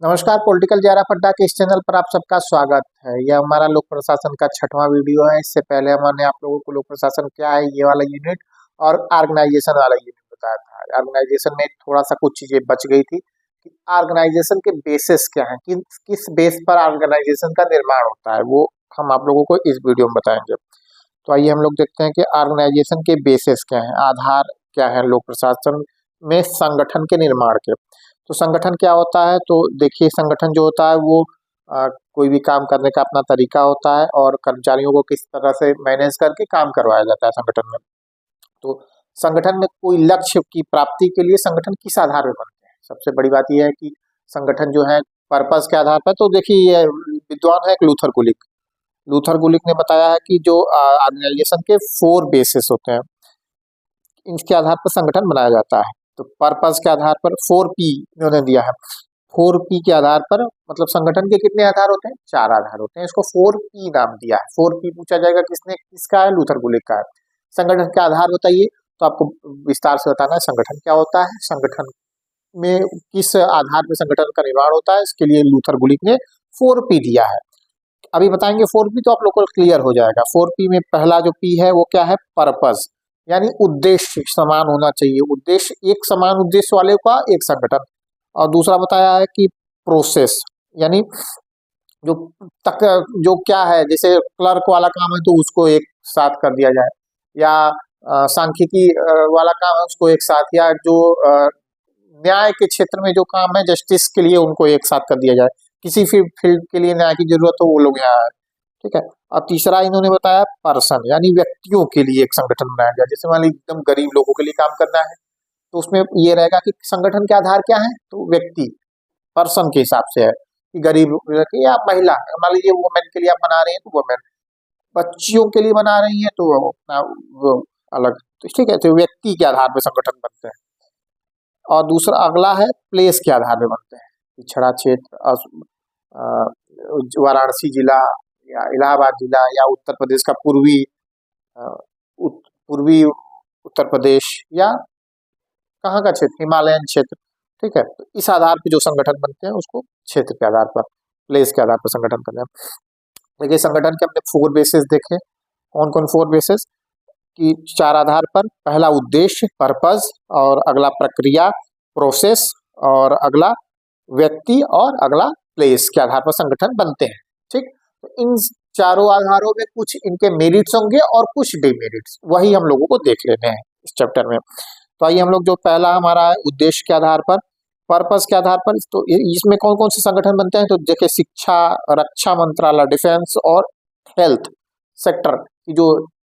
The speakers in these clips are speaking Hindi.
नमस्कार। पॉलिटिकल जारा अड्डा के इस चैनल पर आप सबका स्वागत है। यह हमारा लोक प्रशासन का 6वां वीडियो है। इससे पहले हमने आप लोगों को लोक प्रशासन क्या है ये वाला यूनिट और ऑर्गेनाइजेशन वाला यूनिट बताया था। ऑर्गेनाइजेशन में थोड़ा सा कुछ चीजें बच गई थी कि ऑर्गेनाइजेशन के बेसिस क्या है, किस बेस पर ऑर्गेनाइजेशन का निर्माण होता है, वो हम आप लोगों को इस वीडियो में बताएंगे। तो आइए हम लोग देखते हैं कि ऑर्गेनाइजेशन के बेसिस क्या है, आधार क्या है लोक प्रशासन में संगठन के निर्माण के। तो संगठन क्या होता है, तो देखिए संगठन जो होता है वो कोई भी काम करने का अपना तरीका होता है और कर्मचारियों को किस तरह से मैनेज करके काम करवाया जाता है संगठन में। तो संगठन में कोई लक्ष्य की प्राप्ति के लिए संगठन किस आधार पर बनते हैं। सबसे बड़ी बात यह है कि संगठन जो है पर्पस के आधार पर। तो देखिए ये विद्वान है लूथर गुलिक। लूथर गुलिक ने बताया है कि जो ऑर्गेनाइजेशन के 4 बेसिस होते हैं, इनके आधार पर संगठन बनाया जाता है। तो पर्पस के आधार पर 4P इन्होंने दिया है। 4P के आधार पर मतलब संगठन के कितने आधार होते हैं, 4 आधार होते हैं। इसको 4P नाम दिया है। 4P पूछा जाएगा किसने, किसका है, लूथर गुलिक का है। संगठन का आधार बताइए, तो आपको विस्तार से बताना है संगठन क्या होता है, संगठन में किस आधार पर संगठन का निर्माण होता है। इसके लिए लूथर गुलिक ने 4P दिया है। अभी बताएंगे 4P, तो आप लोग को क्लियर हो जाएगा। 4P में पहला जो P है वो क्या है, पर्पस, यानी उद्देश्य समान होना चाहिए। उद्देश्य, एक समान उद्देश्य वाले का एक संगठन। और दूसरा बताया है कि प्रोसेस, यानी जो तक जो क्या है, जैसे क्लर्क वाला काम है तो उसको एक साथ कर दिया जाए, या सांख्यिकी वाला काम है उसको एक साथ, या जो न्याय के क्षेत्र में जो काम है जस्टिस के लिए उनको एक साथ कर दिया जाए। किसी फील्ड के लिए न्याय की जरूरत हो वो लोग यहाँ आए। ठीक है। और तीसरा इन्होंने बताया पर्सन, यानी व्यक्तियों के लिए एक संगठन बनाया गया। जैसे मान लीजिए एकदम गरीब लोगों के लिए काम करना है तो उसमें ये रहेगा कि संगठन के आधार क्या है, तो व्यक्ति, पर्सन के हिसाब से है कि गरीब या महिला, मान लीजिए वुमेन के लिए आप बना रहे हैं तो वुमेन, बच्चियों के लिए बना रही है तो अपना वो अलग। तो ठीक है, तो व्यक्ति के आधार पर संगठन बनते हैं। और दूसरा अगला है प्लेस के आधार पर बनते हैं। पिछड़ा क्षेत्र, वाराणसी जिला या इलाहाबाद जिला, या उत्तर प्रदेश का पूर्वी पूर्वी उत्तर प्रदेश, या कहाँ का क्षेत्र, हिमालयन क्षेत्र। ठीक है, तो इस आधार पर जो संगठन बनते हैं उसको क्षेत्र के आधार पर, प्लेस के आधार पर संगठन करते हैं। देखिए संगठन के अपने 4 बेसिस देखे, कौन कौन 4 बेसिस की, 4 आधार पर। पहला उद्देश्य, पर्पस, और अगला प्रक्रिया, प्रोसेस, और अगला व्यक्ति, और अगला प्लेस के आधार पर संगठन बनते हैं। ठीक, तो इन चारों आधारों में कुछ इनके मेरिट्स होंगे और कुछ डिमेरिट्स, वही हम लोगों को देख लेने हैं इस चैप्टर में। तो आइए हम लोग, जो पहला हमारा है उद्देश्य के आधार पर, पर्पस के आधार पर, तो इसमें कौन कौन से संगठन बनते हैं, तो देखिए शिक्षा, रक्षा मंत्रालय, डिफेंस और हेल्थ सेक्टर की जो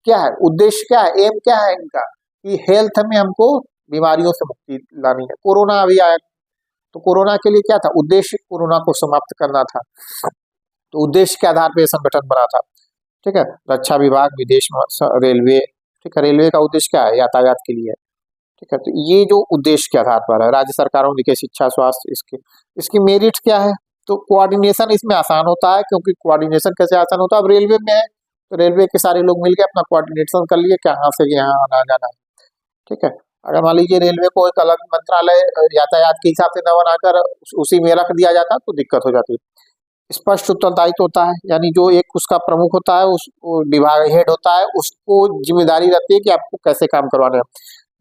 क्या है, उद्देश्य क्या है, एम क्या है इनका, कि हेल्थ में हमको बीमारियों से मुक्ति लानी है। कोरोना अभी आया तो कोरोना के लिए क्या था, उद्देश्य कोरोना को समाप्त करना था, तो उद्देश्य के आधार पर संगठन बना था। ठीक है, रक्षा विभाग, विदेश, रेलवे। ठीक है, रेलवे का उद्देश्य क्या है, यातायात के लिए। ठीक है, तो ये जो उद्देश्य के आधार पर है, राज्य सरकारों देखिए शिक्षा, स्वास्थ्य, इसकी मेरिट क्या है, तो कोऑर्डिनेशन इसमें आसान होता है, क्योंकि कोऑर्डिनेशन कैसे आसान होता है, अब रेलवे में है तो रेलवे के सारे लोग मिलकर अपना कोऑर्डिनेशन कर लिए कहाँ से यहाँ आना जाना है। ठीक है, अगर मान लीजिए रेलवे को एक अलग मंत्रालय यातायात के हिसाब से न बनाकर उसी में रख दिया जाता तो दिक्कत हो जाती। स्पष्ट उत्तरदायित्व होता है, यानी जो एक उसका प्रमुख होता है, उस विभाग हेड होता है, उसको जिम्मेदारी रहती है कि आपको कैसे काम करवाने हैं,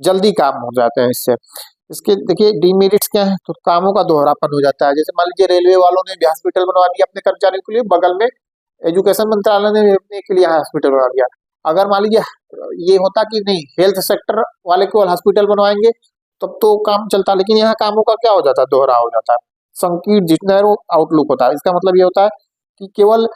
जल्दी काम हो जाते हैं इससे। इसके देखिए डीमेरिट्स क्या है, तो कामों का दोहरापन हो जाता है। जैसे मान लीजिए रेलवे वालों ने भी हॉस्पिटल बनवा दिया अपने कर्मचारियों के लिए, बगल में एजुकेशन मंत्रालय ने भी अपने के लिए हॉस्पिटल बनवा दिया। अगर मान लीजिए ये होता कि नहीं, हेल्थ सेक्टर वाले को हॉस्पिटल बनवाएंगे तब तो काम चलता, लेकिन यहाँ कामों का क्या हो जाता है, दोहरा हो जाता है, संकीर्ण जितना आउटलुक होता है। इसका मतलब ये होता है कि केवल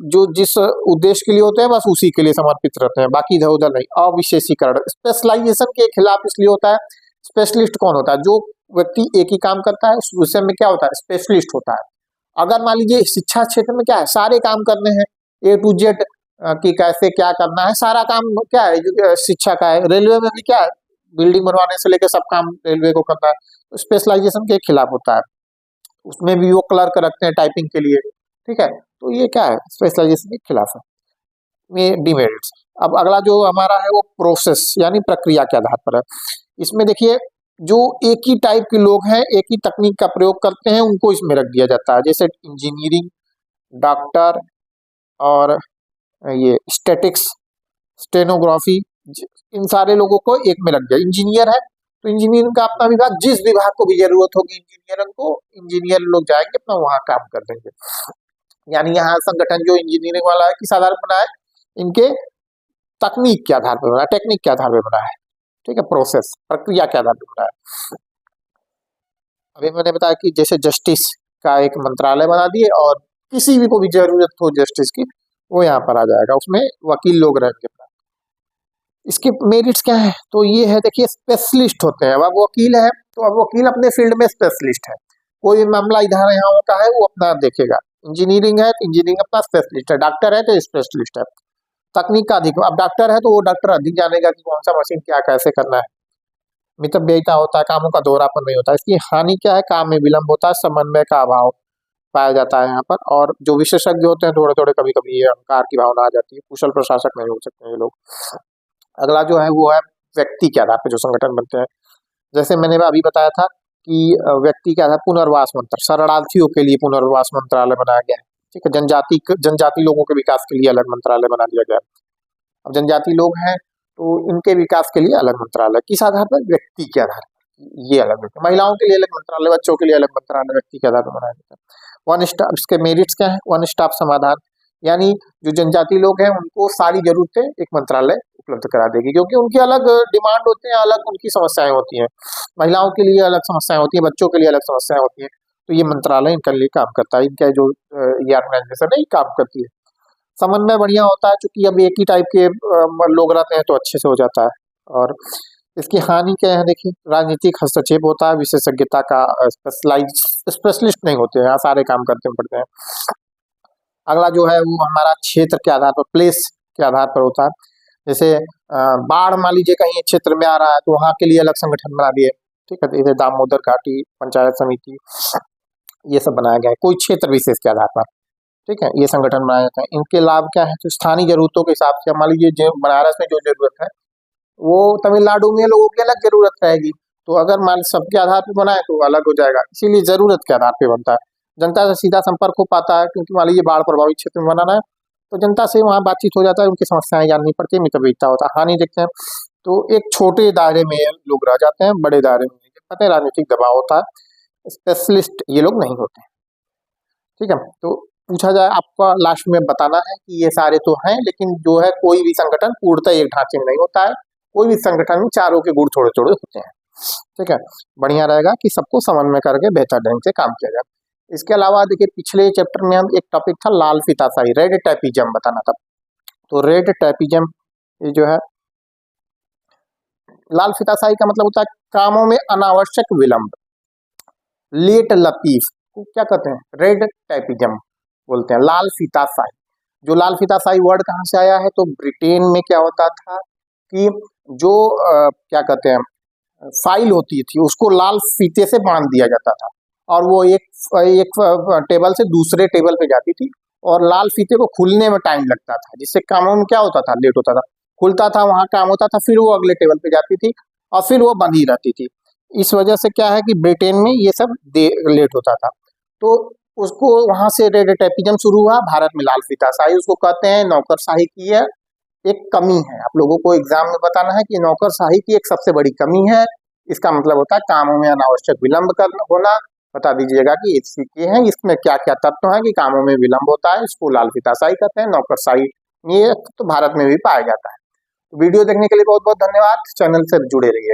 जो जिस उद्देश्य के लिए होते हैं बस उसी के लिए समर्पित रहते हैं, बाकी इधर उधर नहीं। अविशेषीकरण, स्पेशलाइजेशन के खिलाफ इसलिए होता है। स्पेशलिस्ट कौन होता है, जो व्यक्ति एक ही काम करता है उस विषय में क्या होता है, स्पेशलिस्ट होता है। अगर मान लीजिए शिक्षा क्षेत्र में क्या है, सारे काम करने हैं, A to Z कि कैसे क्या करना है, सारा काम क्या है, शिक्षा का है। रेलवे में भी क्या है, बिल्डिंग बनवाने से लेकर सब काम रेलवे को करना है, तो स्पेशलाइजेशन के खिलाफ होता है। उसमें भी वो क्लर्क रखते हैं टाइपिंग के लिए। ठीक है, तो ये क्या है, स्पेशलाइजेशन के खिलाफ है, में डिमेरिट्स। अब अगला जो हमारा है वो प्रोसेस, यानी प्रक्रिया के आधार पर है। इसमें देखिए जो एक ही टाइप के लोग हैं, एक ही तकनीक का प्रयोग करते हैं, उनको इसमें रख दिया जाता है। जैसे इंजीनियरिंग, डॉक्टर और ये स्टैटिक्स, स्टेनोग्राफी, इन सारे लोगों को एक में रख दिया। इंजीनियर है तो इंजीनियरिंग का अपना विभाग, जिस विभाग को भी जरूरत होगी इंजीनियरिंग को, इंजीनियर लोग जाएंगे अपना वहां काम कर देंगे। यानी यहाँ संगठन जो इंजीनियरिंग वाला है किस आधार पर बना है, इनके तकनीक के आधार पर बना है, टेक्निक के आधार पर बना है, ठीक है, प्रोसेस, प्रक्रिया के आधार पर बना है। अभी मैंने बताया कि जैसे जस्टिस का एक मंत्रालय बना दिए, और किसी भी को भी जरूरत हो जस्टिस की, वो यहाँ पर आ जाएगा, उसमें वकील लोग रहेंगे। इसके मेरिट्स क्या है, तो ये है, देखिए स्पेशलिस्ट होते हैं। अब वकील है तो अब वकील अपने फील्ड में स्पेशलिस्ट है, कोई भी मामला इधर यहाँ होता है वो अपना देखेगा। इंजीनियरिंग है तो इंजीनियरिंग अपना स्पेशलिस्ट है, डॉक्टर है तो स्पेशलिस्ट है, तकनीक का अधिक, अब डॉक्टर है तो वो डॉक्टर अधिक जानेगा कि कौन सा मशीन क्या कैसे करना है। मितव्ययिता होता है, कामों का दोहरापन नहीं होता। इसकी हानि क्या है, काम में विलंब होता है, समन्वय का अभाव पाया जाता है यहाँ पर। और जो विशेषज्ञ होते हैं थोड़े थोड़े कभी कभी ये अहंकार की भावना आ जाती है, कुशल प्रशासक नहीं हो सकते ये लोग। अगला जो है वो है व्यक्ति के आधार पर जो संगठन बनते हैं। जैसे मैंने अभी बताया था कि व्यक्ति के आधार पुनर्वास मंत्र, शरणार्थियों के लिए पुनर्वास मंत्रालय बनाया गया है, ठीक है। जनजाति लोगों के विकास के लिए अलग मंत्रालय बना दिया गया है। अब जनजाति लोग हैं तो इनके विकास के लिए अलग मंत्रालय, किस आधार पर, व्यक्ति के आधार पर, ये अलग है। महिलाओं के लिए अलग मंत्रालय, बच्चों के लिए अलग मंत्रालय, व्यक्ति के आधार पर बनाया जाता है। वन स्टॉप, इसके मेरिट्स क्या है, वन स्टॉप समाधान, यानी जो जनजाति लोग हैं उनको सारी जरूरतें एक मंत्रालय उपलब्ध करा देगी, क्योंकि उनकी अलग डिमांड होते हैं, अलग उनकी समस्याएं होती हैं। महिलाओं के लिए अलग समस्याएं होती हैं, बच्चों के लिए अलग समस्याएं होती हैं, तो ये मंत्रालय इनके लिए काम करता है। इनका जो ये ऑर्गेनाइजेशन है ये काम करती है। समन्वय बढ़िया होता है, क्योंकि अब एक ही टाइप के लोग रहते हैं तो अच्छे से हो जाता है। और इसकी हानि क्या है, देखिए राजनीतिक हस्तक्षेप होता है, विशेषज्ञता का स्पेशलिस्ट नहीं होते हैं, सारे काम करते पड़ते हैं। अगला जो है वो हमारा क्षेत्र के आधार पर, प्लेस के आधार पर होता है। जैसे बाढ़ मान लीजिए कहीं क्षेत्र में आ रहा है तो वहां के लिए अलग संगठन बना दिए, ठीक है। जैसे दामोदर घाटी पंचायत समिति, ये सब बनाया गया है कोई क्षेत्र विशेष के आधार पर, ठीक है, ये संगठन बनाया जाता है। इनके लाभ क्या है, तो स्थानीय जरूरतों के हिसाब से, मान लीजिए जो बनारस में जो जरूरत है वो तमिलनाडु में लोगों की अलग जरूरत रहेगी, तो अगर मान सबके आधार पर बनाए तो अलग हो जाएगा, इसीलिए जरूरत के आधार पर बनता है। जनता से सीधा संपर्क हो पाता है, क्योंकि मान लीजिए बाढ़ प्रभावित क्षेत्र में बनाना है तो जनता से वहाँ बातचीत हो जाता है, उनकी समस्याएं जाननी पड़ती है, मितव्ययिता होता है। हानि देखते हैं तो एक छोटे दायरे में लोग रह जाते हैं, बड़े दायरे में पता है राजनीतिक दबाव होता है, स्पेशलिस्ट ये लोग नहीं होते, ठीक है। तो पूछा जाए आपका लास्ट में बताना है कि ये सारे तो हैं, लेकिन जो है कोई भी संगठन पूर्णतः एक ढांचे में नहीं होता है, कोई भी संगठन में चारों के गुण थोड़े थोड़े होते हैं, ठीक है। बढ़िया रहेगा कि सबको समन्वय करके बेहतर ढंग से काम किया जाए। इसके अलावा देखिए पिछले चैप्टर में हम एक टॉपिक था लाल फीताशाही, रेड टैपिज्म बताना था। तो रेड टैपिज्म ये जो है, लाल फीताशाही का मतलब होता है कामों में अनावश्यक विलंब, लेट लतीफ को क्या कहते हैं, रेड टैपिज्म बोलते हैं। लाल फीताशाही, जो लाल फीताशाही वर्ड कहाँ से आया है, तो ब्रिटेन में क्या होता था कि जो क्या कहते हैं फाइल होती थी उसको लाल फीते से बांध दिया जाता था, और वो एक टेबल से दूसरे टेबल पे जाती थी, और लाल फीते को खुलने में टाइम लगता था, जिससे कामों में क्या होता था, लेट होता था। खुलता था, वहां काम होता था, फिर वो अगले टेबल पे जाती थी और फिर वो बंद ही रहती थी। इस वजह से क्या है कि ब्रिटेन में ये सब लेट होता था, तो उसको वहां से रेड टैपिज्म शुरू हुआ। भारत में लाल फीताशाही उसको कहते हैं, नौकरशाही की है एक कमी है। आप लोगों को एग्जाम में बताना है कि नौकरशाही की एक सबसे बड़ी कमी है, इसका मतलब होता है कामों में अनावश्यक विलंब करना होना। बता दीजिएगा कि ये है, इसमें क्या क्या तत्व है कि कामों में विलंब होता है, इसको लाल फीताशाही कहते हैं। नौकरशाही ये तो भारत में भी पाया जाता है। वीडियो देखने के लिए बहुत बहुत धन्यवाद, चैनल से जुड़े रहिए।